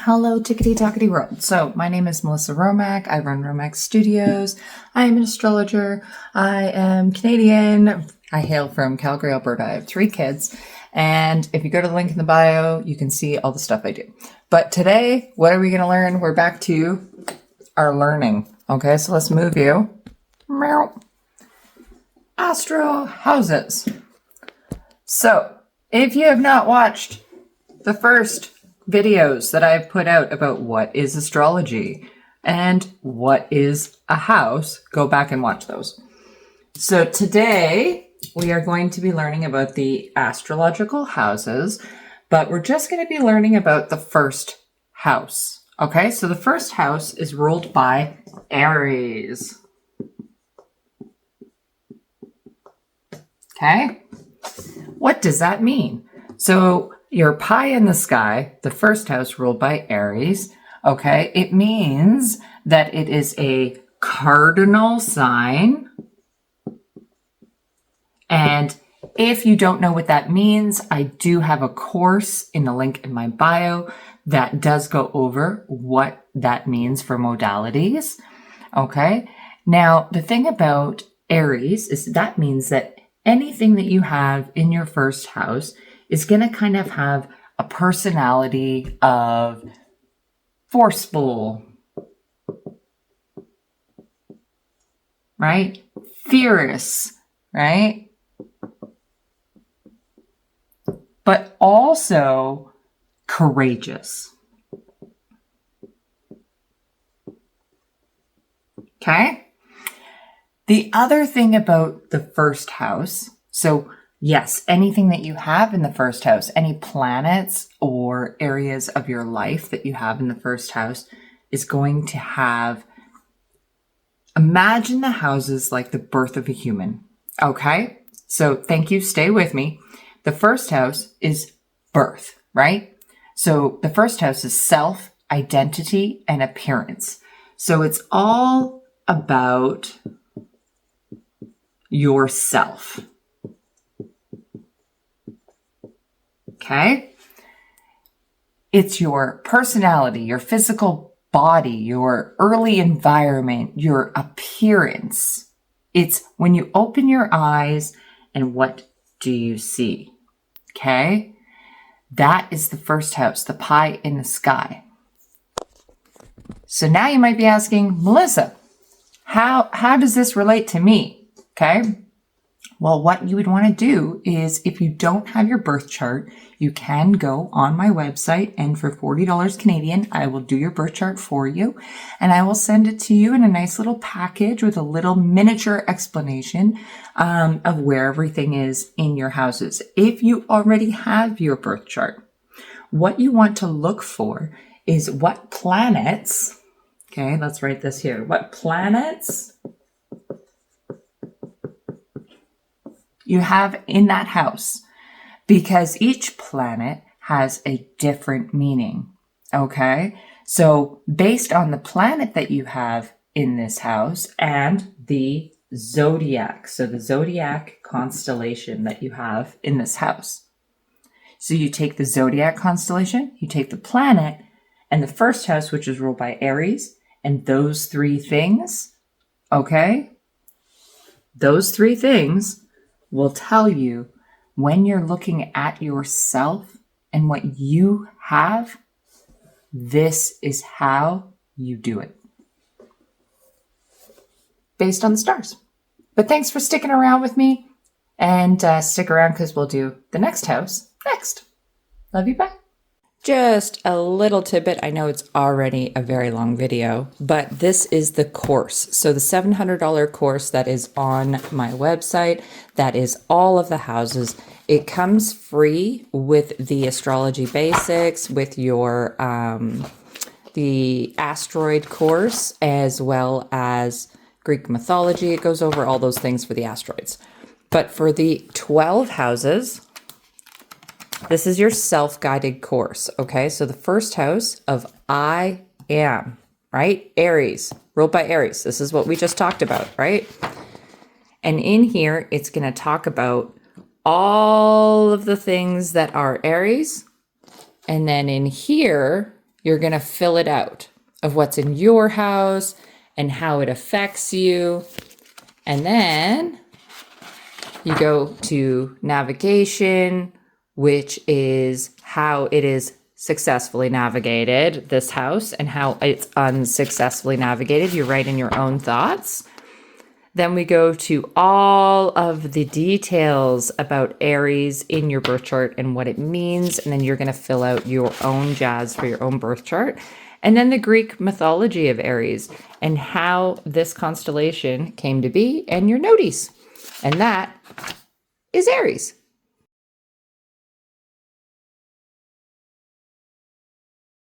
Hello, Tickety Tockety World. So, my name is Melissa Romack. I run Romack Studios. I am an astrologer. I am Canadian. I hail from Calgary, Alberta. I have 3 kids. And if you go to the link in the bio, you can see all the stuff I do. But today, what are we going to learn? We're back to our learning. Okay, so let's move you. Meow. Astro houses. So, if you have not watched the first videos that I've put out about what is astrology and what is a house, go back and watch those. So today we are going to be learning about the astrological houses, but we're just going to be learning about the first house. Okay, so the first house is ruled by Aries. Okay, what does that mean? So your pie in the sky, the first house ruled by Aries, okay, it means that it is a cardinal sign. And if you don't know what that means, I do have a course in the link in my bio that does go over what that means for modalities. Okay, now the thing about Aries is that means that anything that you have in your first house is going to kind of have a personality of forceful, right? Fierce, right? But also courageous. Okay? The other thing about the first house, so yes, anything that you have in the first house, any planets or areas of your life that you have in the first house is going to have, imagine the houses like the birth of a human. Okay? So thank you. Stay with me. The first house is birth, right? So the first house is self, identity, and appearance. So it's all about yourself. Okay? It's your personality, your physical body, your early environment, your appearance. It's when you open your eyes and what do you see? Okay? That is the first house, the pie in the sky. So now you might be asking, Melissa, how does this relate to me? Okay? Well, what you would want to do is if you don't have your birth chart, you can go on my website and for $40 Canadian, I will do your birth chart for you and I will send it to you in a nice little package with a little miniature explanation of where everything is in your houses. If you already have your birth chart, what you want to look for is what planets, okay, let's write this here, what planets you have in that house, because each planet has a different meaning. Okay. So based on the planet that you have in this house and the zodiac, so the zodiac constellation that you have in this house. So you take the zodiac constellation, you take the planet and the first house, which is ruled by Aries, and those 3 things, okay, those 3 things will tell you when you're looking at yourself and what you have, this is how you do it. Based on the stars. But thanks for sticking around with me and stick around because we'll do the next house next. Love you, bye. Just a little tidbit. I know it's already a very long video, but this is the course. So the $700 course that is on my website, that is all of the houses. It comes free with the astrology basics, with your the asteroid course, as well as Greek mythology. It goes over all those things for the asteroids. But for the 12 houses, this is your self-guided course, okay? So the first house of I am, right? Aries, ruled by Aries. This is what we just talked about, right? And in here, it's going to talk about all of the things that are Aries. And then in here, you're going to fill it out of what's in your house and how it affects you. And then you go to navigation, which is how it is successfully navigated, this house, and how it's unsuccessfully navigated. You write in your own thoughts. Then we go to all of the details about Aries in your birth chart and what it means. And then you're going to fill out your own jazz for your own birth chart. And then the Greek mythology of Aries and how this constellation came to be and your nodes. And that is Aries.